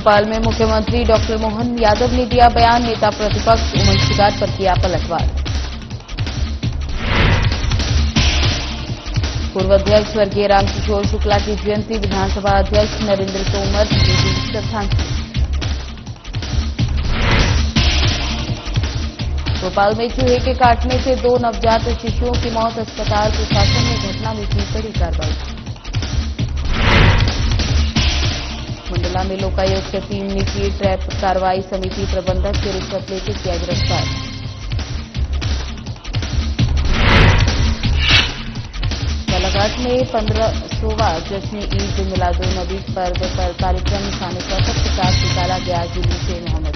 भोपाल में मुख्यमंत्री डॉक्टर मोहन यादव ने दिया बयान, नेता प्रतिपक्ष उमंग सिगार पर किया पलटवार। पूर्व अध्यक्ष स्वर्गीय रामकिशोर शुक्ला की जयंती, विधानसभा अध्यक्ष नरेंद्र तोमर ने दी श्रद्धांजलि। भोपाल में चूहे के काटने से 2 नवजात शिशुओं की मौत, अस्पताल प्रशासन ने घटना में की बड़ी कार्रवाई। मंडला में लोकायुक्त टीम ने की ट्रैप कार्रवाई, समिति प्रबंधक से रिश्वत लेते किया गिरफ्तार। बालाघाट में 15वां जश्न ईद मिलादुन्नबी पर्व पर कार्यक्रम, शान शौकत के साथ निकाला गया जुलूस-ए मोहम्मद।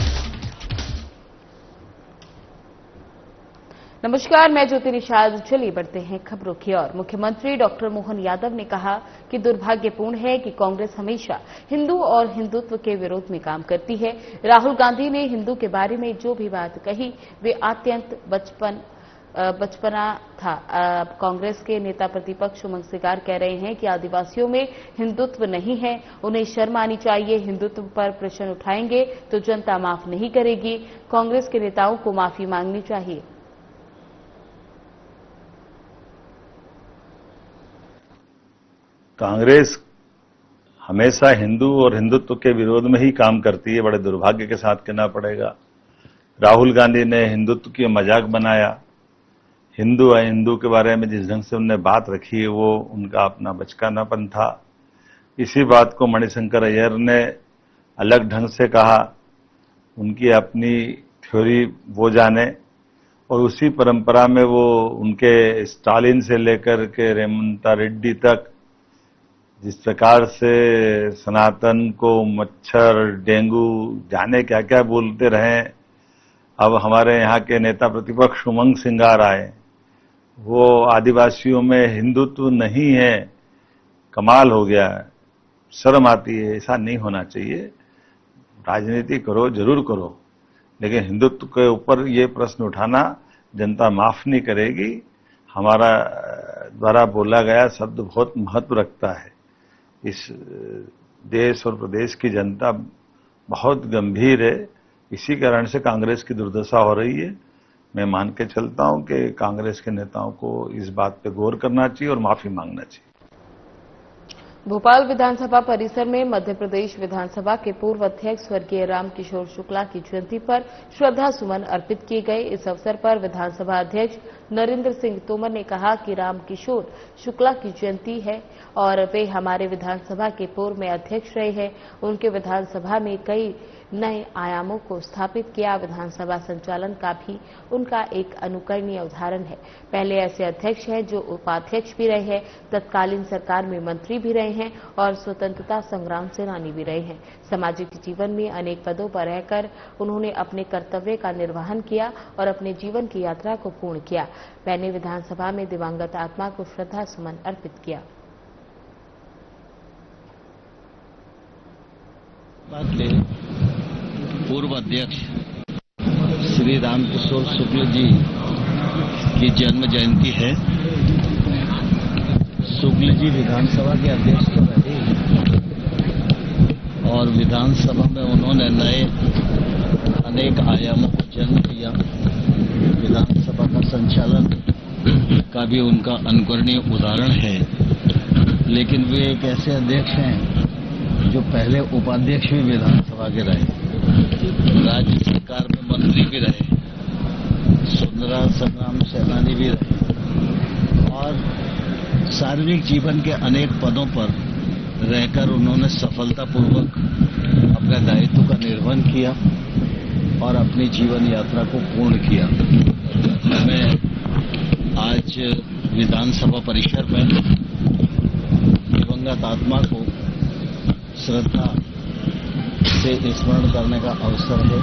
नमस्कार, मैं ज्योति निषाद। चलिए बढ़ते हैं खबरों की ओर। मुख्यमंत्री डॉक्टर मोहन यादव ने कहा कि दुर्भाग्यपूर्ण है कि कांग्रेस हमेशा हिंदू और हिंदुत्व के विरोध में काम करती है। राहुल गांधी ने हिंदू के बारे में जो भी बात कही वे अत्यंत बचपना था। कांग्रेस के नेता प्रतिपक्ष उमंग सिगार कह रहे हैं कि आदिवासियों में हिंदुत्व नहीं है, उन्हें शर्म आनी चाहिए। हिंदुत्व पर प्रश्न उठाएंगे तो जनता माफ नहीं करेगी। कांग्रेस के नेताओं को माफी मांगनी चाहिए। कांग्रेस हमेशा हिंदू और हिंदुत्व के विरोध में ही काम करती है, बड़े दुर्भाग्य के साथ कहना पड़ेगा। राहुल गांधी ने हिंदुत्व की मजाक बनाया। हिंदू अहिंदू के बारे में जिस ढंग से उन्होंने बात रखी है वो उनका अपना बचकानापन था। इसी बात को मणिशंकर अय्यर ने अलग ढंग से कहा, उनकी अपनी थ्योरी वो जाने, और उसी परंपरा में वो उनके स्टालिन से लेकर के रेवंत रेड्डी तक जिस प्रकार से सनातन को मच्छर, डेंगू, जाने क्या क्या बोलते रहे। अब हमारे यहाँ के नेता प्रतिपक्ष उमंग सिंगार आए, वो आदिवासियों में हिंदुत्व नहीं है, कमाल हो गया, शर्म आती है। ऐसा नहीं होना चाहिए। राजनीति करो, जरूर करो, लेकिन हिंदुत्व के ऊपर ये प्रश्न उठाना जनता माफ नहीं करेगी। हमारा द्वारा बोला गया शब्द बहुत महत्व रखता है। इस देश और प्रदेश की जनता बहुत गंभीर है, इसी कारण से कांग्रेस की दुर्दशा हो रही है। मैं मान के चलता हूं कि कांग्रेस के नेताओं को इस बात पे गौर करना चाहिए और माफी मांगना चाहिए। भोपाल विधानसभा परिसर में मध्य प्रदेश विधानसभा के पूर्व अध्यक्ष स्वर्गीय रामकिशोर शुक्ला की जयंती पर श्रद्धा सुमन अर्पित किए गए। इस अवसर पर विधानसभा अध्यक्ष नरेंद्र सिंह तोमर ने कहा कि रामकिशोर शुक्ला की जयंती है और वे हमारे विधानसभा के पूर्व में अध्यक्ष रहे हैं। उनके विधानसभा में कई नए आयामों को स्थापित किया। विधानसभा संचालन का भी उनका एक अनुकरणीय उदाहरण है। पहले ऐसे अध्यक्ष हैं जो उपाध्यक्ष भी रहे हैं, तत्कालीन सरकार में मंत्री भी रहे हैं और स्वतंत्रता संग्राम सेनानी भी रहे हैं। सामाजिक जीवन में अनेक पदों पर रहकर उन्होंने अपने कर्तव्य का निर्वहन किया और अपने जीवन की यात्रा को पूर्ण किया। मैंने विधानसभा में दिवंगत आत्मा को श्रद्धा सुमन अर्पित किया। पूर्व अध्यक्ष श्री रामकिशोर शुक्ल जी की जन्म जयंती है। शुक्ल जी विधानसभा के अध्यक्ष तो रहे और विधानसभा में उन्होंने नए अनेक आयामों को जन्म दिया। विधानसभा का संचालन का भी उनका अनुकरणीय उदाहरण है। लेकिन वे एक ऐसे अध्यक्ष हैं जो पहले उपाध्यक्ष भी विधानसभा के रहे, राज्य सरकार में मंत्री भी रहे, स्वतंत्रता संग्राम सेनानी भी रहे और सार्वजनिक जीवन के अनेक पदों पर रहकर उन्होंने सफलतापूर्वक अपने दायित्व का निर्वहन किया और अपनी जीवन यात्रा को पूर्ण किया। मैं आज विधानसभा परिसर में दिवंगत आत्मा को श्रद्धा से स्मरण करने का अवसर है।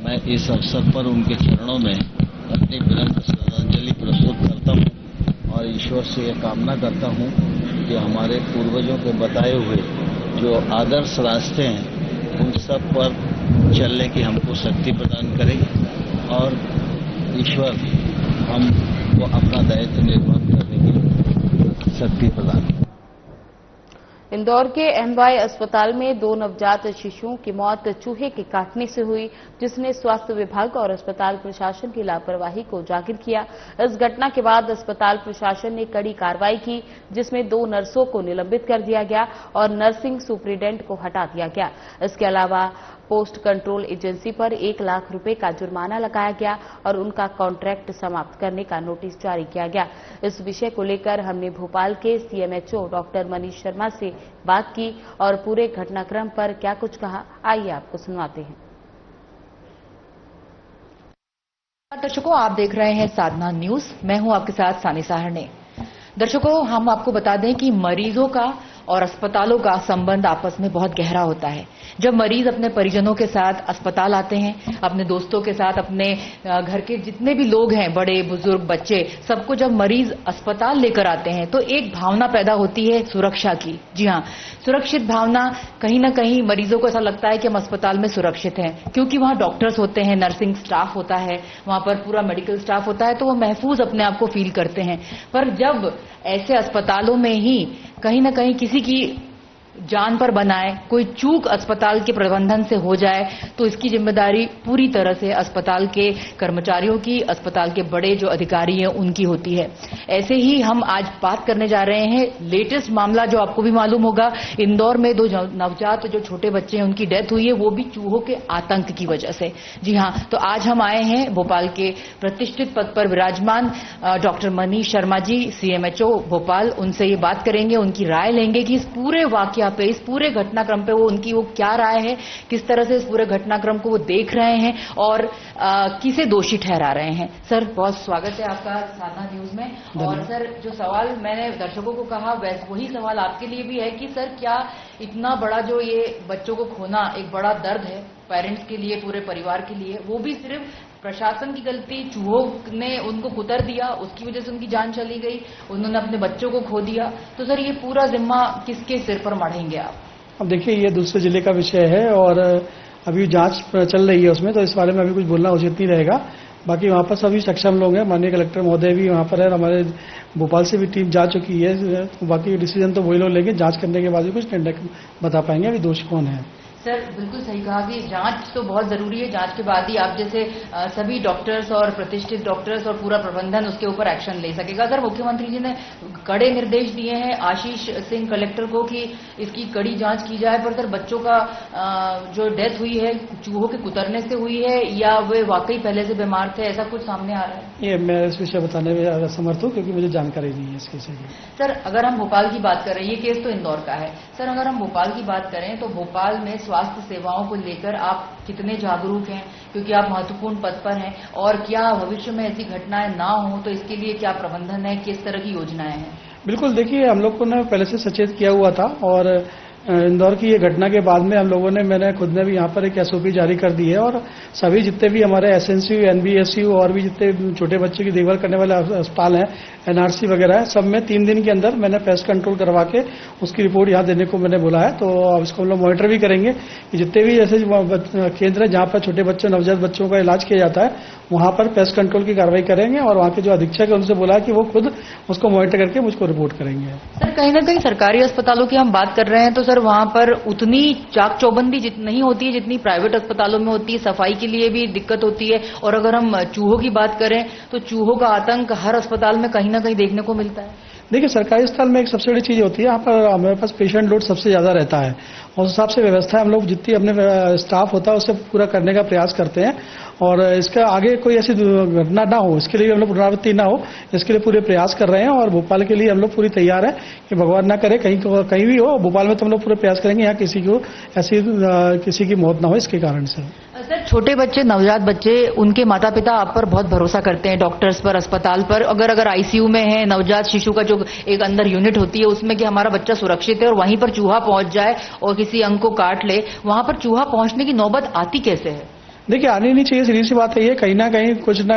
मैं इस अवसर पर उनके चरणों में अपनी विनम्र श्रद्धांजलि प्रस्तुत करता हूं और ईश्वर से यह कामना करता हूं कि हमारे पूर्वजों के बताए हुए जो आदर्श रास्ते हैं उन सब पर चलने की हमको शक्ति प्रदान करे और ईश्वर हमको अपना दायित्व निर्वहन करने की शक्ति प्रदान करे। इंदौर के एमवाई अस्पताल में 2 नवजात शिशुओं की मौत चूहे के काटने से हुई, जिसने स्वास्थ्य विभाग और अस्पताल प्रशासन की लापरवाही को उजागर किया। इस घटना के बाद अस्पताल प्रशासन ने कड़ी कार्रवाई की, जिसमें 2 नर्सों को निलंबित कर दिया गया और नर्सिंग सुपरिटेंडेंट को हटा दिया गया। इसके अलावा पोस्ट कंट्रोल एजेंसी पर 1 लाख रुपए का जुर्माना लगाया गया और उनका कॉन्ट्रैक्ट समाप्त करने का नोटिस जारी किया गया। इस विषय को लेकर हमने भोपाल के सीएमएचओ डॉक्टर मनीष शर्मा से बात की और पूरे घटनाक्रम पर क्या कुछ कहा, आइए आपको सुनवाते हैं। दर्शकों, आप देख रहे हैं साधना न्यूज। मैं हूं आपके साथ सानी साहरने। दर्शकों, हम आपको बता दें कि मरीजों का और अस्पतालों का संबंध आपस में बहुत गहरा होता है। जब मरीज अपने परिजनों के साथ अस्पताल आते हैं, अपने दोस्तों के साथ, अपने घर के जितने भी लोग हैं, बड़े बुजुर्ग बच्चे, सबको जब मरीज अस्पताल लेकर आते हैं तो एक भावना पैदा होती है सुरक्षा की। जी हाँ, सुरक्षित भावना। कहीं ना कहीं मरीजों को ऐसा लगता है कि हम अस्पताल में सुरक्षित हैं, क्योंकि वहां डॉक्टर्स होते हैं, नर्सिंग स्टाफ होता है, वहां पर पूरा मेडिकल स्टाफ होता है, तो वो महफूज अपने आप को फील करते हैं। पर जब ऐसे अस्पतालों में ही कहीं ना कहीं किसी की जान पर बनाए, कोई चूक अस्पताल के प्रबंधन से हो जाए, तो इसकी जिम्मेदारी पूरी तरह से अस्पताल के कर्मचारियों की, अस्पताल के बड़े जो अधिकारी हैं उनकी होती है। ऐसे ही हम आज बात करने जा रहे हैं लेटेस्ट मामला, जो आपको भी मालूम होगा, इंदौर में 2 नवजात जो छोटे बच्चे हैं उनकी डेथ हुई है, वो भी चूहों के आतंक की वजह से। जी हाँ, तो आज हम आए हैं भोपाल के प्रतिष्ठित पद पर विराजमान डॉक्टर मनीष शर्मा जी, सीएमएचओ भोपाल। उनसे ये बात करेंगे, उनकी राय लेंगे कि इस पूरे वाकया पे, इस पूरे घटनाक्रम पे वो क्या राय है, किस तरह से इस पूरे घटनाक्रम को वो देख रहे हैं और किसे दोषी ठहरा रहे हैं। सर, बहुत स्वागत है आपका साधना न्यूज में। और सर, जो सवाल मैंने दर्शकों को कहा, वही सवाल आपके लिए भी है कि सर, क्या इतना बड़ा जो ये बच्चों को खोना एक बड़ा दर्द है पेरेंट्स के लिए, पूरे परिवार के लिए, वो भी सिर्फ प्रशासन की गलती, चूहों ने उनको कुतर दिया, उसकी वजह से उनकी जान चली गई, उन्होंने अपने बच्चों को खो दिया, तो सर ये पूरा जिम्मा किसके सिर पर मढ़ेंगे आप? अब देखिए, ये दूसरे जिले का विषय है और अभी जांच चल रही है उसमें, तो इस बारे में अभी कुछ बोलना उचित नहीं रहेगा। बाकी वहाँ पर सभी सक्षम लोग हैं, माननीय कलेक्टर महोदय भी वहाँ पर है, हमारे भोपाल से भी टीम जा चुकी है। बाकी डिसीजन तो वही लोग लेंगे, जांच करने के बाद भी कुछ बता पाएंगे अभी दोषी कौन है। सर, बिल्कुल सही कहा कि जांच तो बहुत जरूरी है, जांच के बाद ही आप जैसे सभी डॉक्टर्स और प्रतिष्ठित डॉक्टर्स और पूरा प्रबंधन उसके ऊपर एक्शन ले सकेगा। सर, मुख्यमंत्री जी ने कड़े निर्देश दिए हैं आशीष सिंह कलेक्टर को कि इसकी कड़ी जांच की जाए, पर सर बच्चों का जो डेथ हुई है चूहों के कुतरने से हुई है या वे वाकई पहले से बीमार थे, ऐसा कुछ सामने आ रहा है? ये मैं इस विषय बताने में असमर्थ हूँ, क्योंकि मुझे जानकारी नहीं है इसके विषय की। सर, अगर हम भोपाल की बात करें, ये केस तो इंदौर का है, सर अगर हम भोपाल की बात करें तो भोपाल में स्वास्थ्य सेवाओं को लेकर आप कितने जागरूक हैं, क्योंकि आप महत्वपूर्ण पद पर हैं, और क्या भविष्य में ऐसी घटनाएं ना हो तो इसके लिए क्या प्रबंधन है, किस तरह की योजनाएं हैं? बिल्कुल, देखिए, हम लोग को ने पहले से सचेत किया हुआ था और इंदौर की ये घटना के बाद में हम लोगों ने, मैंने खुद ने भी यहाँ पर एक एसओपी जारी कर दी है और सभी जितने भी हमारे एसएनसीयू, एनबीएसयू और भी जितने छोटे बच्चों की देखभाल करने वाले अस्पताल हैं, एनआरसी वगैरह है, सब में 3 दिन के अंदर मैंने पेस्ट कंट्रोल करवा के उसकी रिपोर्ट यहाँ देने को मैंने बोला है। तो अब इसको हम लोग मॉनिटर भी करेंगे कि जितने भी ऐसे केंद्र हैं जहाँ पर छोटे बच्चों, नवजात बच्चों का इलाज किया जाता है, वहाँ पर पेस्ट कंट्रोल की कार्रवाई करेंगे और वहाँ के जो अधीक्षक है उनसे बोला कि वो खुद उसको मॉनिटर करके मुझको रिपोर्ट करेंगे। सर, कहीं ना कहीं सरकारी अस्पतालों की हम बात कर रहे हैं तो सर वहाँ पर उतनी चाक चौबंदी नहीं होती है जितनी प्राइवेट अस्पतालों में होती है, सफाई के लिए भी दिक्कत होती है, और अगर हम चूहों की बात करें तो चूहों का आतंक हर अस्पताल में कहीं ना कहीं देखने को मिलता है। देखिए, सरकारी अस्पताल में एक सबसे बड़ी चीज होती है, यहाँ पर हमारे पास पेशेंट लोड सबसे ज्यादा रहता है और उस हिसाब से व्यवस्था हम लोग जितनी अपने स्टाफ होता है उससे पूरा करने का प्रयास करते हैं और इसका आगे कोई ऐसी घटना ना हो, इसके लिए हम लोग पुनरावृत्ति ना हो, इसके लिए पूरे प्रयास कर रहे हैं और भोपाल के लिए हम लोग पूरी तैयार है कि भगवान ना करे कहीं भी हो, भोपाल में तो हम लोग पूरे प्रयास करेंगे यहाँ किसी की मौत ना हो इसके कारण से। सर, छोटे बच्चे, नवजात बच्चे, उनके माता पिता आप पर बहुत भरोसा करते हैं, डॉक्टर्स पर, अस्पताल पर। अगर आईसीयू में है, नवजात शिशु का जो एक अंदर यूनिट होती है उसमें कि हमारा बच्चा सुरक्षित है और वहीं पर चूहा पहुंच जाए और किसी अंग को काट ले, वहां पर चूहा पहुंचने की नौबत आती कैसे है? देखिए, आनी नहीं चाहिए, सीधी सी बात है ये, कहीं ना कहीं कुछ ना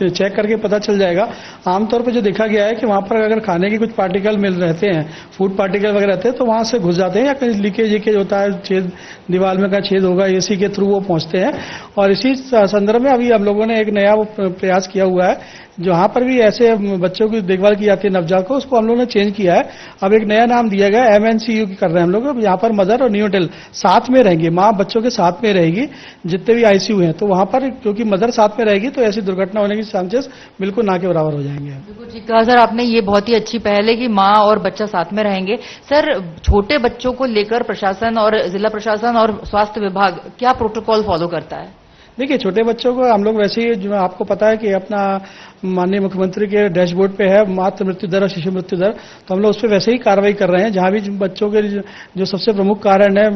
चेक करके पता चल जाएगा। आमतौर पर जो देखा गया है कि वहां पर अगर खाने के कुछ पार्टिकल मिल रहते हैं, फूड पार्टिकल वगैरह रहते हैं, तो वहां से घुस जाते हैं या कहीं लीकेज होता है, छेद दीवार में का छेद होगा, एसी के थ्रू वो पहुंचते हैं। और इसी संदर्भ में अभी हम लोगों ने एक नया प्रयास किया हुआ है, जहां पर भी ऐसे बच्चों की देखभाल की जाती है नवजात को, उसको हम लोगों ने चेंज किया है। अब एक नया नाम दिया गया है, MNCU कर रहे हैं हम लोग। यहाँ पर मदर और न्यूनेटल साथ में रहेंगे, माँ बच्चों के साथ में रहेगी जितने भी ICU हैं। तो वहां पर क्योंकि मदर साथ में रहेगी तो ऐसी दुर्घटना होने की चांसेस बिल्कुल ना के बराबर हो जाएंगे। बिल्कुल ठीक कहा सर आपने, ये बहुत ही अच्छी पहल है कि माँ और बच्चा साथ में रहेंगे। सर, छोटे बच्चों को लेकर प्रशासन और जिला प्रशासन और स्वास्थ्य विभाग क्या प्रोटोकॉल फॉलो करता है? देखिए, छोटे बच्चों को हम लोग वैसे ही, जो आपको पता है कि अपना माननीय मुख्यमंत्री के डैशबोर्ड पे है मातृ मृत्यु दर और शिशु मृत्यु दर, तो हम लोग उस पर वैसे ही कार्रवाई कर रहे हैं। जहां भी बच्चों के जो सबसे प्रमुख कारण है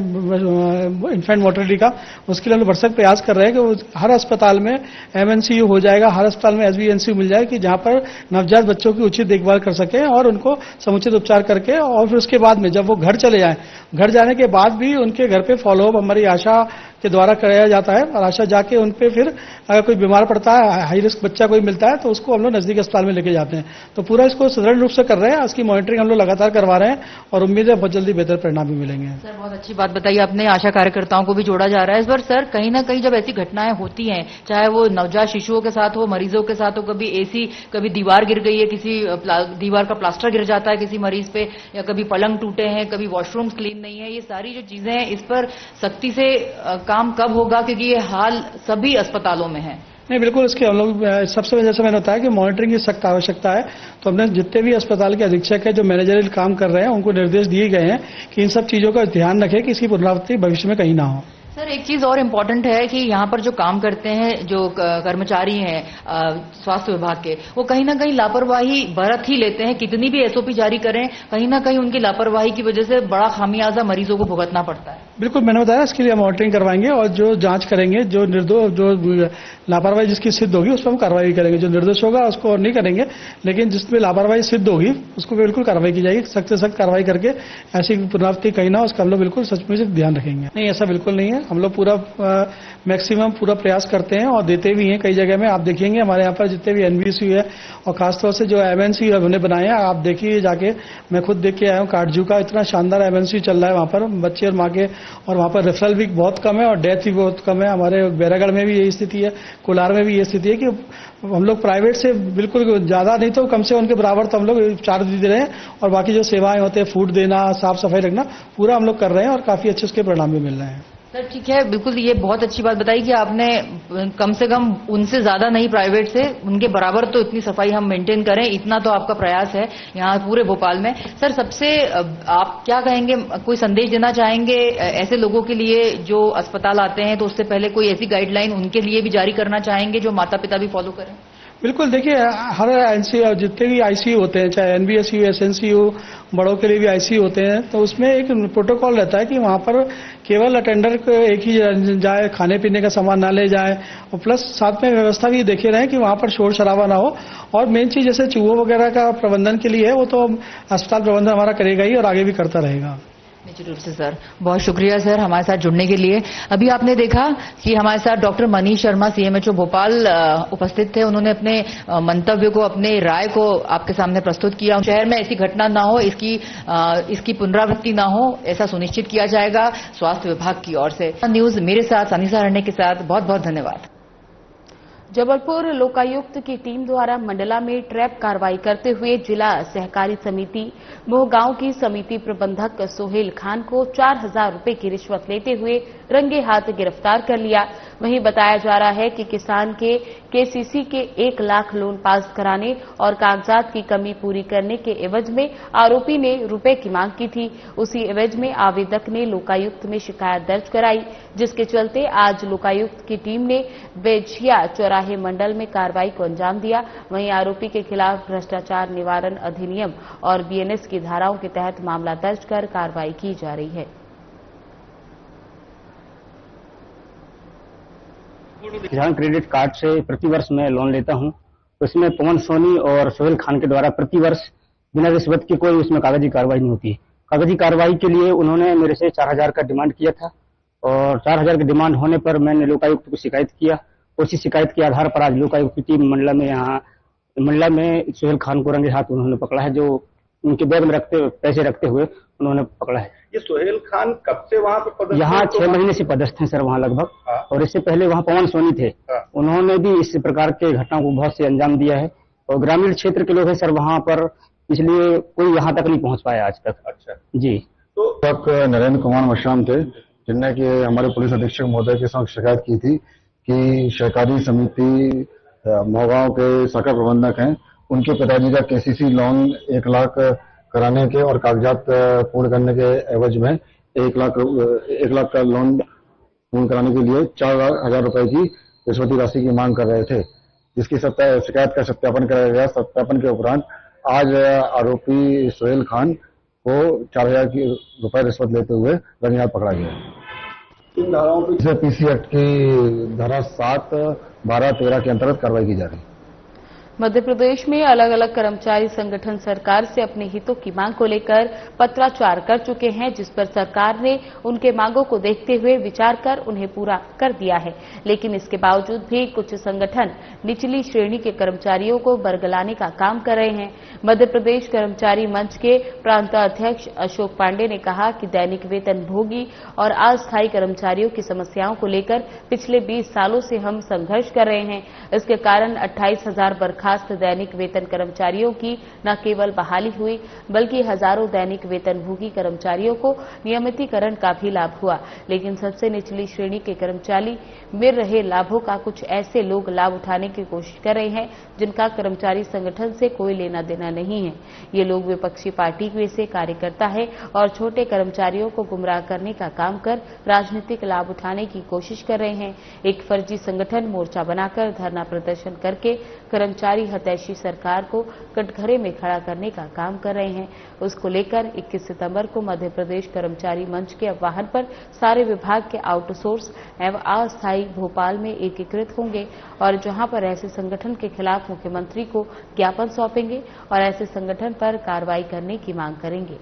इन्फेंट मोर्टेलिटी का, उसके लिए हम लोग भरसक प्रयास कर रहे हैं कि हर अस्पताल में MNCU हो जाएगा, हर अस्पताल में SBNCU मिल जाए, कि जहां पर नवजात बच्चों की उचित देखभाल कर सकें और उनको समुचित उपचार करके, और फिर उसके बाद में जब वो घर चले जाएं, घर जाने के बाद भी उनके घर पे फॉलोअप हमारी आशा के द्वारा कराया जाता है। और आशा जाके उन पे फिर अगर कोई बीमार पड़ता है, हाई रिस्क बच्चा कोई मिलता है, तो उसको हम लोग नजदीक अस्पताल में लेके जाते हैं। तो पूरा इसको सदृढ़ रूप से कर रहे हैं, इसकी मॉनिटरिंग हम लोग लगातार करवा रहे हैं और उम्मीद है बहुत जल्दी बेहतर परिणाम भी मिलेंगे। सर, बहुत अच्छी बात बताई आपने, आशा कार्यकर्ताओं को भी जोड़ा जा रहा है इस बार। सर, कहीं ना कहीं जब ऐसी घटनाएं होती हैं, चाहे वो नवजात शिशुओं के साथ हो, मरीजों के साथ हो, कभी AC, कभी दीवार गिर गई है, किसी दीवार का प्लास्टर गिर जाता है किसी मरीज पे, या कभी पलंग टूटे हैं, कभी वॉशरूम क्लीन नहीं है, ये सारी जो चीजें हैं, इस पर सख्ती से काम कब होगा, क्योंकि ये हाल सभी अस्पतालों में है? नहीं, बिल्कुल, इसके हम लोग सबसे जैसे मैंने बताया कि मॉनिटरिंग की सख्त आवश्यकता है। तो हमने जितने भी अस्पताल के अधीक्षक है जो मैनेजरियल काम कर रहे हैं, उनको निर्देश दिए गए हैं कि इन सब चीजों का ध्यान रखें कि इसकी पुनरावृत्ति भविष्य में कहीं ना हो। सर, एक चीज और इम्पोर्टेंट है कि यहाँ पर जो काम करते हैं, जो कर्मचारी हैं स्वास्थ्य विभाग के, वो कहीं ना कहीं लापरवाही बरत ही लेते हैं। कितनी भी SOP जारी करें, कहीं ना कहीं उनकी लापरवाही की वजह से बड़ा खामियाजा मरीजों को भुगतना पड़ता है। बिल्कुल, मैंने बताया, इसके लिए मॉनिटरिंग करवाएंगे और जो जांच करेंगे, जो लापरवाही जिसकी सिद्ध होगी उस पर हम कार्रवाई करेंगे। जो निर्दोष होगा उसको और नहीं करेंगे, लेकिन जिसमें लापरवाही सिद्ध होगी उसको बिल्कुल कार्रवाई की जाएगी। सख्त से सख्त कार्रवाई करके ऐसी पुनरावृत्ति कहीं ना, उसका हम लोग बिल्कुल सचमुच ध्यान रखेंगे। नहीं, ऐसा बिल्कुल नहीं है। हम लोग पूरा मैक्सिमम पूरा प्रयास करते हैं और देते भी हैं। कई जगह में आप देखेंगे हमारे यहाँ पर जितने भी NBCU है और खासतौर से जो MNCU हमने बनाए हैं, आप देखिए जाके, मैं खुद देख के आया हूँ काटजू का, इतना शानदार MNCU चल रहा है वहाँ पर बच्चे और माँ के, और वहाँ पर रेफरल भी बहुत कम है और डेथ भी बहुत कम है। हमारे बैरागढ़ में भी यही स्थिति है, कोलार में भी ये स्थिति है कि हम लोग प्राइवेट से बिल्कुल ज्यादा नहीं तो कम से उनके बराबर तो हम लोग उपचार दे रहे हैं, और बाकी जो सेवाएं होते हैं, फूड देना, साफ सफाई रखना, पूरा हम लोग कर रहे हैं और काफी अच्छे उसके परिणाम भी मिल रहे हैं। सर, ठीक है, बिल्कुल, ये बहुत अच्छी बात बताई कि आपने कम से कम उनसे ज्यादा नहीं, प्राइवेट से उनके बराबर तो इतनी सफाई हम मेंटेन करें, इतना तो आपका प्रयास है यहाँ पूरे भोपाल में। सर, सबसे आप क्या कहेंगे, कोई संदेश देना चाहेंगे ऐसे लोगों के लिए जो अस्पताल आते हैं, तो उससे पहले कोई ऐसी गाइडलाइन उनके लिए भी जारी करना चाहेंगे जो माता पिता भी फॉलो करें? बिल्कुल, देखिए, हर जितने भी ICU होते हैं, चाहे NBSU, SNCU, बड़ों के लिए भी ICU होते हैं, तो उसमें एक प्रोटोकॉल रहता है कि वहां पर केवल अटेंडर को एक ही जाए, खाने पीने का सामान ना ले जाए, और प्लस साथ में व्यवस्था भी देखे रहे कि वहां पर शोर शराबा ना हो। और मेन चीज जैसे चूहों वगैरह का प्रबंधन के लिए है, वो तो अस्पताल प्रबंधन हमारा करेगा ही और आगे भी करता रहेगा। निश्चित रूप से सर, बहुत शुक्रिया सर हमारे साथ जुड़ने के लिए। अभी आपने देखा कि हमारे साथ डॉक्टर मनीष शर्मा CMHO भोपाल उपस्थित थे। उन्होंने अपने मंतव्य को, अपने राय को आपके सामने प्रस्तुत किया। शहर में ऐसी घटना ना हो, इसकी पुनरावृत्ति ना हो, ऐसा सुनिश्चित किया जाएगा स्वास्थ्य विभाग की ओर से। न्यूज मेरे साथ सानी सहारणे के साथ, बहुत बहुत धन्यवाद। जबलपुर लोकायुक्त की टीम द्वारा मंडला में ट्रैप कार्रवाई करते हुए जिला सहकारी समिति मोहगांव की समिति प्रबंधक सोहेल खान को 4,000 रुपए की रिश्वत लेते हुए रंगे हाथ गिरफ्तार कर लिया। वहीं बताया जा रहा है कि किसान के KCC के 1 लाख लोन पास कराने और कागजात की कमी पूरी करने के एवज में आरोपी ने रुपए की मांग की थी। उसी एवज में आवेदक ने लोकायुक्त में शिकायत दर्ज कराई, जिसके चलते आज लोकायुक्त की टीम ने बेझिया चौराहे मंडल में कार्रवाई को अंजाम दिया। वहीं आरोपी के खिलाफ भ्रष्टाचार निवारण अधिनियम और BNS की धाराओं के तहत मामला दर्ज कर कार्रवाई की जा रही है। किसान क्रेडिट कार्ड से प्रतिवर्ष मैं लोन लेता हूं, तो इसमें पवन सोनी और सोहेल खान के द्वारा प्रतिवर्ष बिना रिश्वत की कोई उसमें कागजी कार्रवाई नहीं होती है। कागजी कार्रवाई के लिए उन्होंने मेरे से 4,000 का डिमांड किया था और 4,000 की डिमांड होने पर मैंने लोकायुक्त को शिकायत किया। उसी शिकायत के आधार पर आज लोकायुक्त की टीम मंडला में यहाँ मंडला में सोहेल खान को रंगे हाथ उन्होंने पकड़ा है, जो उनके बैग में पैसे रखते हुए उन्होंने पकड़ा है। ये सोहेल खान कब से वहाँ पे पदस्थ? यहाँ 6 महीने से पदस्थ हैं सर वहाँ लगभग। हाँ। और इससे पहले वहाँ पवन सोनी थे। हाँ। उन्होंने भी इस प्रकार के घटनाओं को बहुत से अंजाम दिया है और ग्रामीण क्षेत्र के लोग हैं सर वहाँ पर, इसलिए कोई यहाँ तक नहीं पहुँच पाया आज तक। अच्छा जी। तो तक नरेंद्र कुमार मश्राम थे, जिनने कि हमारे पुलिस अधीक्षक महोदय के साथ शिकायत की थी कि सहकारी समिति मोहगांव के शाखा प्रबंधक हैं, उनके पिताजी का केसीसी लोन 1 लाख कराने के और कागजात पूर्ण करने के एवज में 1 लाख का लोन पूर्ण कराने के लिए 4,000 रुपए की रिश्वती राशि की मांग कर रहे थे, जिसकी शिकायत का सत्यापन कराया गया। सत्यापन के उपरांत आज आरोपी सोहेल खान को 4,000 रुपए रिश्वत लेते हुए रंगे हाथ पकड़ा गया। इन धाराओं पर पीसी एक्ट की धारा 7, 12, 13 के अंतर्गत कार्रवाई की जा रही है। मध्य प्रदेश में अलग अलग कर्मचारी संगठन सरकार से अपने हितों की मांग को लेकर पत्राचार कर चुके हैं, जिस पर सरकार ने उनके मांगों को देखते हुए विचार कर उन्हें पूरा कर दिया है। लेकिन इसके बावजूद भी कुछ संगठन निचली श्रेणी के कर्मचारियों को बरगलाने का काम कर रहे हैं। मध्य प्रदेश कर्मचारी मंच के प्रांत अध्यक्ष अशोक पांडे ने कहा कि दैनिक वेतन भोगी और अस्थायी कर्मचारियों की समस्याओं को लेकर पिछले 20 सालों से हम संघर्ष कर रहे हैं। इसके कारण 28,000 बर्खास्त दैनिक वेतन कर्मचारियों की न केवल बहाली हुई, बल्कि हजारों दैनिक वेतनभोगी कर्मचारियों को नियमितीकरण का भी लाभ हुआ। लेकिन सबसे निचली श्रेणी के कर्मचारी मिल रहे लाभों का कुछ ऐसे लोग लाभ उठाने की कोशिश कर रहे हैं जिनका कर्मचारी संगठन से कोई लेना देना नहीं है। ये लोग विपक्षी पार्टी से कार्यकर्ता है और छोटे कर्मचारियों को गुमराह करने का काम कर राजनीतिक लाभ उठाने की कोशिश कर रहे हैं। एक फर्जी संगठन मोर्चा बनाकर धरना प्रदर्शन करके कर्मचारी हतैषी सरकार को कटघरे में खड़ा करने का काम कर रहे हैं। उसको लेकर 21 सितंबर को मध्य प्रदेश कर्मचारी मंच के आह्वान पर सारे विभाग के आउटसोर्स एवं अस्थायी भोपाल में एकीकृत होंगे और जहां पर ऐसे संगठन के खिलाफ मुख्यमंत्री को ज्ञापन सौंपेंगे और ऐसे संगठन पर कार्रवाई करने की मांग करेंगे।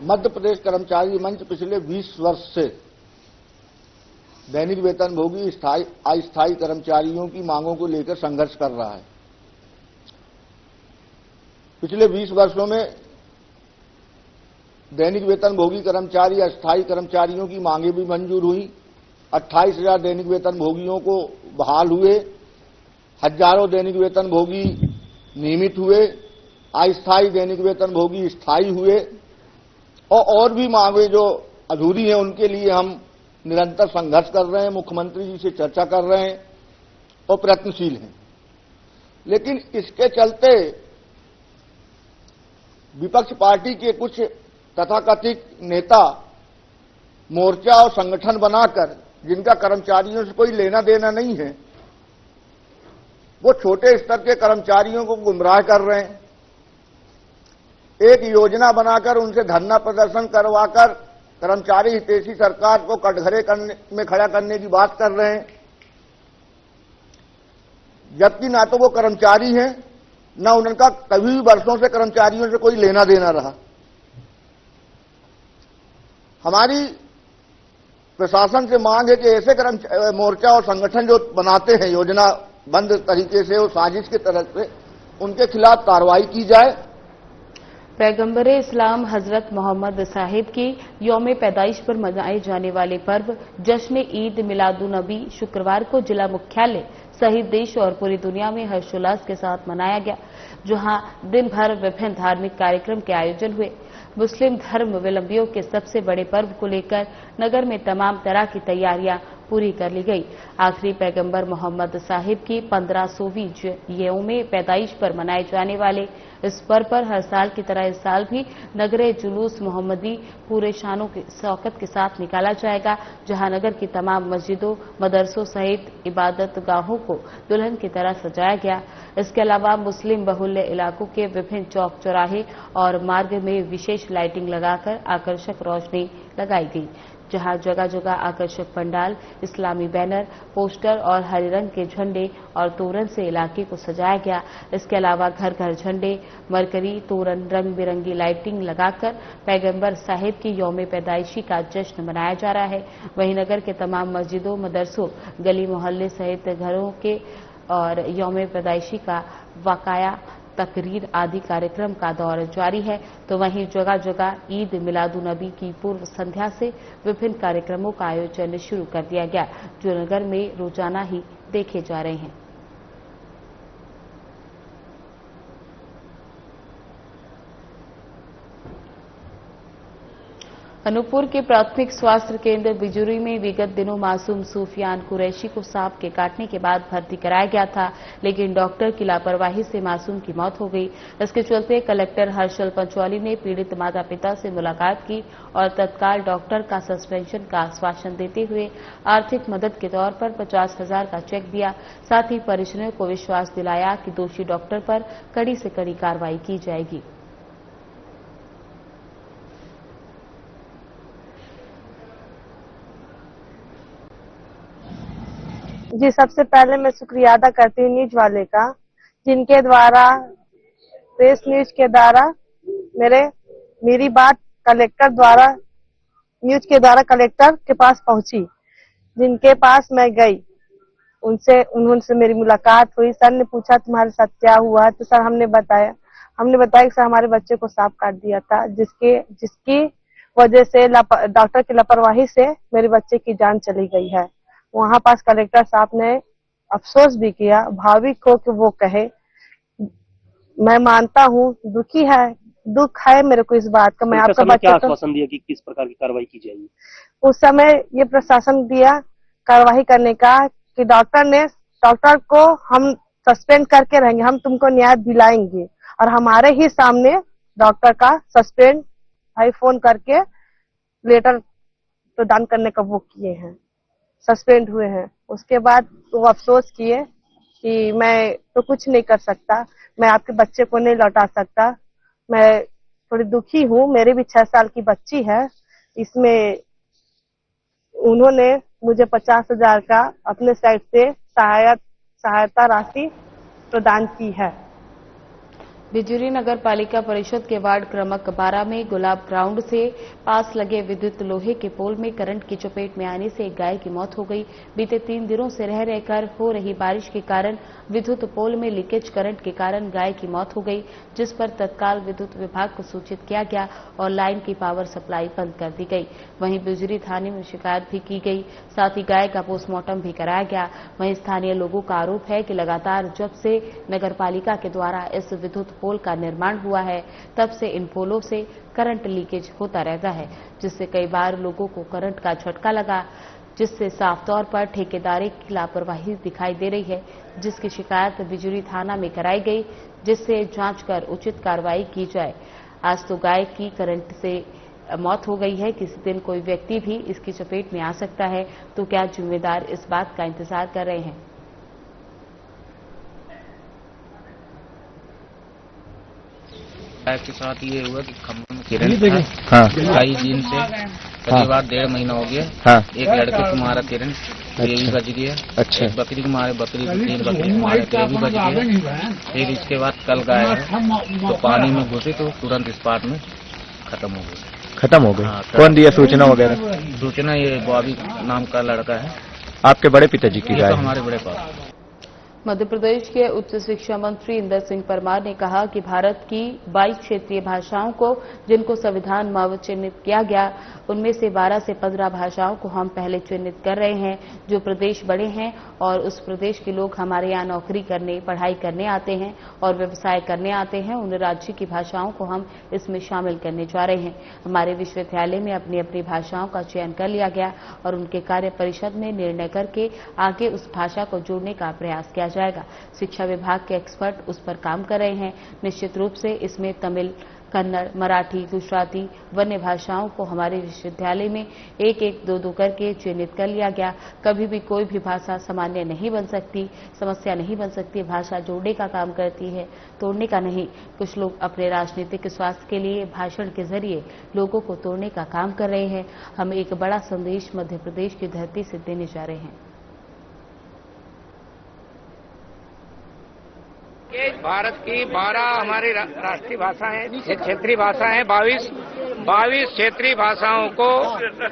मध्य प्रदेश कर्मचारी मंच पिछले 20 वर्ष से दैनिक वेतनभोगी अस्थायी कर्मचारियों की मांगों को लेकर संघर्ष कर रहा है। पिछले 20 वर्षों में दैनिक वेतनभोगी कर्मचारी अस्थायी कर्मचारियों की मांगें भी मंजूर हुई। 28,000 दैनिक वेतनभोगियों को बहाल हुए, हजारों दैनिक वेतनभोगी नियमित हुए, अस्थायी दैनिक वेतनभोगी स्थायी हुए और भी मांगें जो अधूरी हैं उनके लिए हम निरंतर संघर्ष कर रहे हैं, मुख्यमंत्री जी से चर्चा कर रहे हैं और प्रयत्नशील हैं। लेकिन इसके चलते विपक्ष पार्टी के कुछ तथाकथित नेता मोर्चा और संगठन बनाकर, जिनका कर्मचारियों से कोई लेना देना नहीं है, वो छोटे स्तर के कर्मचारियों को गुमराह कर रहे हैं। एक योजना बनाकर उनसे धरना प्रदर्शन करवाकर कर्मचारी हितैषी सरकार को कटघरे में खड़ा करने की बात कर रहे हैं, जबकि ना तो वो कर्मचारी हैं, ना उनका कभी भी वर्षों से कर्मचारियों से कोई लेना देना रहा। हमारी प्रशासन से मांग है कि ऐसे मोर्चा और संगठन जो बनाते हैं योजना बंद तरीके से और साजिश की तरफ से, उनके खिलाफ कार्रवाई की जाए। पैगंबरे इस्लाम हजरत मोहम्मद साहिब की यौम पैदाइश पर मनाए जाने वाले पर्व जश्न ईद मिलादुन्नबी शुक्रवार को जिला मुख्यालय सहित देश और पूरी दुनिया में हर्षोल्लास के साथ मनाया गया, जहां दिन भर विभिन्न धार्मिक कार्यक्रम के आयोजन हुए। मुस्लिम धर्मावलंबियों के सबसे बड़े पर्व को लेकर नगर में तमाम तरह की तैयारियां पूरी कर ली गई। आखिरी पैगंबर मोहम्मद साहिब की 1500वीं यौम पैदाइश पर मनाए जाने वाले इस पर्व पर हर साल की तरह इस साल भी नगरे जुलूस मोहम्मदी पूरे शानों की शौकत के साथ निकाला जाएगा, जहां नगर की तमाम मस्जिदों, मदरसों सहित इबादत गाहों को दुल्हन की तरह सजाया गया। इसके अलावा मुस्लिम बहुल्य इलाकों के विभिन्न चौक चौराहे और मार्ग में विशेष लाइटिंग लगाकर आकर्षक रोशनी लगाई गई। जहां जगह जगह आकर्षक पंडाल, इस्लामी बैनर, पोस्टर और हरे रंग के झंडे और तोरण से इलाके को सजाया गया। इसके अलावा घर घर झंडे, मरकरी, तोरण, रंग बिरंगी लाइटिंग लगाकर पैगंबर साहिब की यौम पैदाइशी का जश्न मनाया जा रहा है। वहीं नगर के तमाम मस्जिदों, मदरसों, गली मोहल्ले सहित घरों के और यौम पैदाइशी का वाकया, तकरीर आदि कार्यक्रम का दौर जारी है। तो वहीं जगह जगह ईद मिलादुन्नबी की पूर्व संध्या से विभिन्न कार्यक्रमों का आयोजन शुरू कर दिया गया, जो नगर में रोजाना ही देखे जा रहे हैं। अनूपपुर के प्राथमिक स्वास्थ्य केंद्र बिजुरी में विगत दिनों मासूम सूफियान कुरैशी को सांप के काटने के बाद भर्ती कराया गया था, लेकिन डॉक्टर की लापरवाही से मासूम की मौत हो गई। इसके चलते कलेक्टर हर्षल पंचौली ने पीड़ित माता पिता से मुलाकात की और तत्काल डॉक्टर का सस्पेंशन का आश्वासन देते हुए आर्थिक मदद के तौर पर 50,000 का चेक दिया। साथ ही परिजनों को विश्वास दिलाया कि दोषी डॉक्टर पर कड़ी से कड़ी कार्रवाई की जाएगी। जी, सबसे पहले मैं शुक्रिया अदा करती हूँ न्यूज वाले का, जिनके द्वारा प्रेस न्यूज के द्वारा मेरी बात कलेक्टर द्वारा न्यूज के द्वारा कलेक्टर के पास पहुंची, जिनके पास मैं गई। उनसे मेरी मुलाकात हुई। सर ने पूछा तुम्हारे साथ क्या हुआ, तो सर हमने बताया कि सर हमारे बच्चे को सांप काट दिया था, जिसकी वजह से डॉक्टर की लापरवाही से मेरे बच्चे की जान चली गई है। वहां पास कलेक्टर साहब ने अफसोस भी किया, भाविक हो कि वो कहे। मैं मानता हूँ, दुख है मेरे को इस बात का। मैं आपका बच्चे क्या आश्वासन दिया कि किस प्रकार की कार्रवाई की जाएगी? उस समय ये प्रशासन दिया कार्रवाई करने का कि डॉक्टर को हम सस्पेंड करके रहेंगे, हम तुमको न्याय दिलाएंगे। और हमारे ही सामने डॉक्टर का सस्पेंड भाई फोन करके लेटर प्रदान करने का वो किए हैं, सस्पेंड हुए हैं। उसके बाद वो अफसोस किए कि मैं तो कुछ नहीं कर सकता, मैं आपके बच्चे को नहीं लौटा सकता। मैं थोड़ी दुखी हूँ, मेरी भी 6 साल की बच्ची है। इसमें उन्होंने मुझे 50,000 का अपने साइड से सहायता राशि प्रदान की है। बिजुरी नगर पालिका परिषद के वार्ड क्रमांक 12 में गुलाब ग्राउंड से पास लगे विद्युत लोहे के पोल में करंट की चपेट में आने से एक गाय की मौत हो गई। बीते 3 दिनों से रहकर हो रही बारिश के कारण विद्युत पोल में लीकेज करंट के कारण गाय की मौत हो गई, जिस पर तत्काल विद्युत विभाग को सूचित किया गया और लाइन की पावर सप्लाई बंद कर दी गई। वहीं बिजुरी थाने में शिकायत भी की गई, साथ ही गाय का पोस्टमार्टम भी कराया गया। वहीं स्थानीय लोगों का आरोप है कि लगातार जब से नगर पालिका के द्वारा इस विद्युत पोल का निर्माण हुआ है, तब से इन पोलों से करंट लीकेज होता रहता है, जिससे कई बार लोगों को करंट का झटका लगा, जिससे साफ तौर पर ठेकेदारी की लापरवाही दिखाई दे रही है, जिसकी शिकायत बिजुरी थाना में कराई गई, जिससे जांच कर उचित कार्रवाई की जाए। आज तो गाय की करंट से मौत हो गई है, किसी दिन कोई व्यक्ति भी इसकी चपेट में आ सकता है, तो क्या जिम्मेदार इस बात का इंतजार कर रहे हैं। के साथ ये हुआ कि खम्भे में किरण था, 22 दिन से करीब 1.5 महीना हो गया। एक लड़के को मारा किरण, ये भी बच गया। अच्छा। एक बकरी को मारे, बकरी को 3 बकरी को मारे, ये भी बच गया। फिर इसके बाद कल गाय है तो पानी में घुसे तो तुरंत स्पॉट में खत्म हो गई। कौन दिया सूचना वगैरह? सूचना ये बॉबी नाम का लड़का है। आपके बड़े पिताजी की गाय? तो हमारे बड़े पास। मध्य प्रदेश के उच्च शिक्षा मंत्री इंदर सिंह परमार ने कहा कि भारत की 22 क्षेत्रीय भाषाओं को जिनको संविधान में चिन्हित किया गया, उनमें से 12 से 15 भाषाओं को हम पहले चिन्हित कर रहे हैं। जो प्रदेश बड़े हैं और उस प्रदेश के लोग हमारे यहाँ नौकरी करने, पढ़ाई करने आते हैं और व्यवसाय करने आते हैं, उन राज्य की भाषाओं को हम इसमें शामिल करने जा रहे हैं। हमारे विश्वविद्यालय में अपनी अपनी भाषाओं का चयन कर लिया गया और उनके कार्य परिषद में निर्णय करके आगे उस भाषा को जोड़ने का प्रयास किया जाएगा। शिक्षा विभाग के एक्सपर्ट उस पर काम कर रहे हैं। निश्चित रूप से इसमें तमिल, कन्नड़, मराठी, गुजराती, वन्य भाषाओं को हमारे विश्वविद्यालय में एक एक दो दो करके चिन्हित कर लिया गया। कभी भी कोई भी भाषा सामान्य नहीं बन सकती, समस्या नहीं बन सकती। भाषा जोड़ने का काम करती है, तोड़ने का नहीं। कुछ लोग अपने राजनीतिक स्वार्थ के लिए भाषण के जरिए लोगों को तोड़ने का काम कर रहे हैं। हम एक बड़ा संदेश मध्य प्रदेश की धरती से देने जा रहे हैं। भारत की 12 हमारी राष्ट्रीय भाषाएं, क्षेत्रीय भाषाएं, 22 क्षेत्रीय भाषाओं को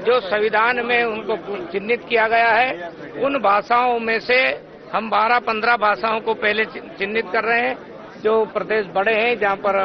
जो संविधान में उनको चिन्हित किया गया है, उन भाषाओं में से हम 12-15 भाषाओं को पहले चिन्हित कर रहे हैं। जो प्रदेश बड़े हैं, जहां पर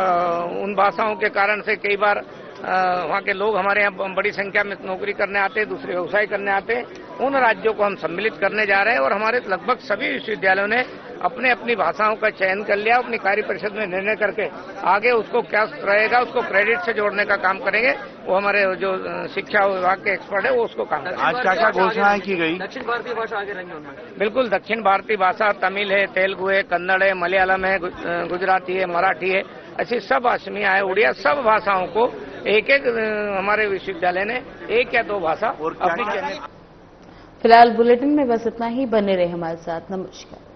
उन भाषाओं के कारण से कई बार वहाँ के लोग हमारे यहाँ बड़ी संख्या में नौकरी करने आते हैं, दूसरे व्यवसाय करने आते हैं, उन राज्यों को हम सम्मिलित करने जा रहे हैं। और हमारे लगभग सभी विश्वविद्यालयों ने अपने अपनी भाषाओं का चयन कर लिया, अपनी कार्य परिषद में निर्णय करके आगे उसको क्या रहेगा उसको क्रेडिट से जोड़ने का काम करेंगे। वो हमारे जो शिक्षा विभाग के एक्सपर्ट है वो उसको काम करेंगे। आज क्या क्या घोषणाएं की गई? दक्षिण भारतीय भाषा आगे रहेंगे उनमें। बिल्कुल, दक्षिण भारतीय भाषा तमिल है, तेलुगु है, कन्नड़ है, मलयालम है, गुजराती है, मराठी है, ऐसी सब असमिया है, उड़िया, सब भाषाओं को एक एक हमारे विश्वविद्यालय ने 1 या 2 भाषा अपनी। फिलहाल बुलेटिन में बस इतना ही। बने रहे हमारे साथ। नमस्कार।